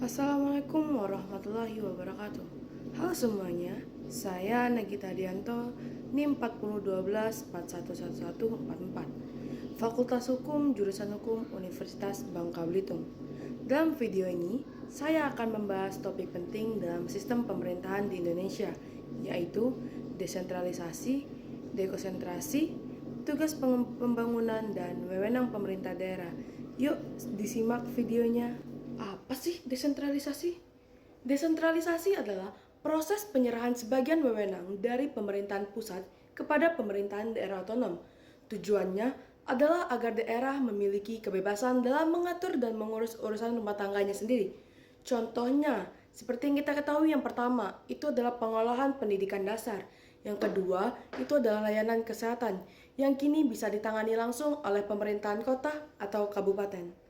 Assalamualaikum warahmatullahi wabarakatuh. Halo semuanya, saya Nagita Dianto, NIM 4012411144, Fakultas Hukum Jurusan Hukum Universitas Bangka Belitung. Dalam video ini, saya akan membahas topik penting dalam sistem pemerintahan di Indonesia, yaitu desentralisasi, dekonsentrasi, tugas pembangunan, dan wewenang pemerintah daerah. Yuk, disimak videonya. Apa sih desentralisasi? Desentralisasi adalah proses penyerahan sebagian wewenang dari pemerintahan pusat kepada pemerintahan daerah otonom. Tujuannya adalah agar daerah memiliki kebebasan dalam mengatur dan mengurus urusan rumah tangganya sendiri. Contohnya, seperti yang kita ketahui, yang pertama itu adalah pengolahan pendidikan dasar. Yang kedua, itu adalah layanan kesehatan yang kini bisa ditangani langsung oleh pemerintahan kota atau kabupaten.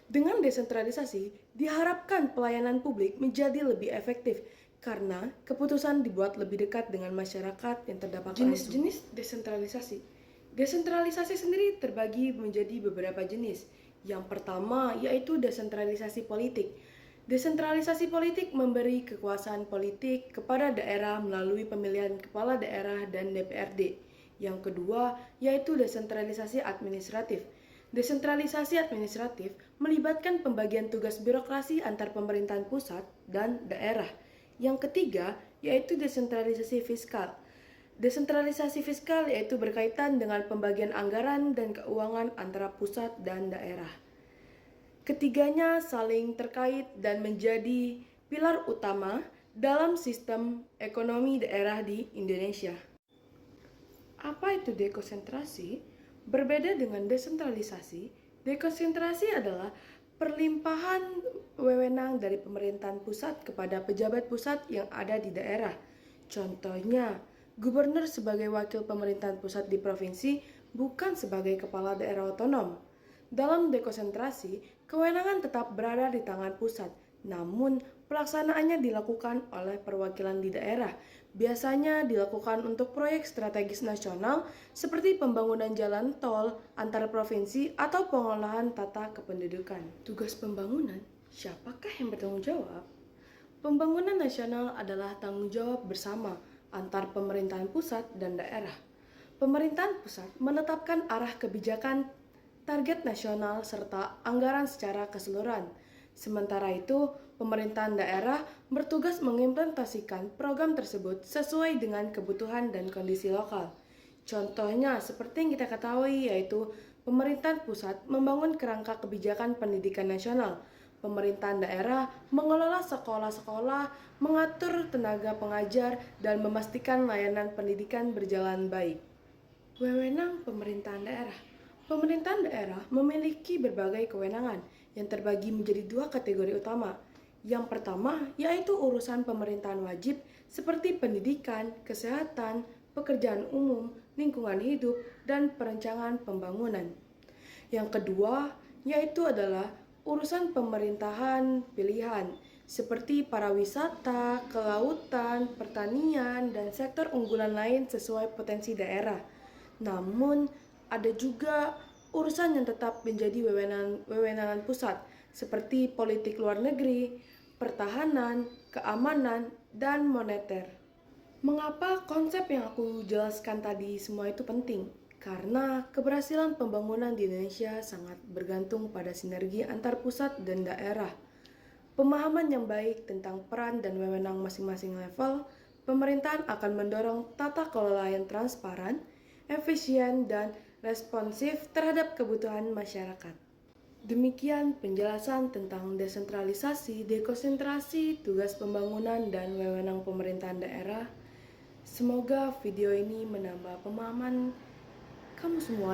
Dengan desentralisasi, diharapkan pelayanan publik menjadi lebih efektif karena keputusan dibuat lebih dekat dengan masyarakat yang terdampak langsung. Jenis-jenis desentralisasi. Desentralisasi sendiri terbagi menjadi beberapa jenis. Yang pertama yaitu desentralisasi politik. Desentralisasi politik memberi kekuasaan politik kepada daerah melalui pemilihan kepala daerah dan DPRD. Yang kedua yaitu desentralisasi administratif. Desentralisasi administratif melibatkan pembagian tugas birokrasi antar pemerintahan pusat dan daerah. Yang ketiga yaitu desentralisasi fiskal. Desentralisasi fiskal yaitu berkaitan dengan pembagian anggaran dan keuangan antara pusat dan daerah. Ketiganya saling terkait dan menjadi pilar utama dalam sistem ekonomi daerah di Indonesia. Apa itu dekonsentrasi? Berbeda dengan desentralisasi, dekonsentrasi adalah perlimpahan wewenang dari pemerintahan pusat kepada pejabat pusat yang ada di daerah. Contohnya, gubernur sebagai wakil pemerintahan pusat di provinsi bukan sebagai kepala daerah otonom. Dalam dekonsentrasi, kewenangan tetap berada di tangan pusat, namun pelaksanaannya dilakukan oleh perwakilan di daerah. Biasanya dilakukan untuk proyek strategis nasional seperti pembangunan jalan tol antar provinsi atau pengolahan tata kependudukan. Tugas pembangunan, siapakah yang bertanggung jawab? Pembangunan nasional adalah tanggung jawab bersama antar pemerintahan pusat dan daerah. Pemerintahan pusat menetapkan arah kebijakan, target nasional, serta anggaran secara keseluruhan. Sementara itu, pemerintahan daerah bertugas mengimplementasikan program tersebut sesuai dengan kebutuhan dan kondisi lokal. Contohnya, seperti yang kita ketahui, yaitu pemerintahan pusat membangun kerangka kebijakan pendidikan nasional. Pemerintahan daerah mengelola sekolah-sekolah, mengatur tenaga pengajar, dan memastikan layanan pendidikan berjalan baik. Wewenang pemerintahan daerah. Pemerintahan daerah memiliki berbagai kewenangan yang terbagi menjadi dua kategori utama. Yang pertama yaitu urusan pemerintahan wajib seperti pendidikan, kesehatan, pekerjaan umum, lingkungan hidup, dan perencanaan pembangunan. Yang kedua yaitu adalah urusan pemerintahan pilihan seperti pariwisata, kelautan, pertanian, dan sektor unggulan lain sesuai potensi daerah. Namun ada juga urusan yang tetap menjadi wewenangan pusat seperti politik luar negeri, pertahanan, keamanan, dan moneter. Mengapa konsep yang aku jelaskan tadi semua itu penting? Karena keberhasilan pembangunan di Indonesia sangat bergantung pada sinergi antar pusat dan daerah. Pemahaman yang baik tentang peran dan wewenang masing-masing level pemerintahan akan mendorong tata kelola yang transparan, efisien, dan responsif terhadap kebutuhan masyarakat. Demikian penjelasan tentang desentralisasi, dekonsentrasi, tugas pembangunan, dan wewenang pemerintahan daerah. Semoga video ini menambah pemahaman kamu semua.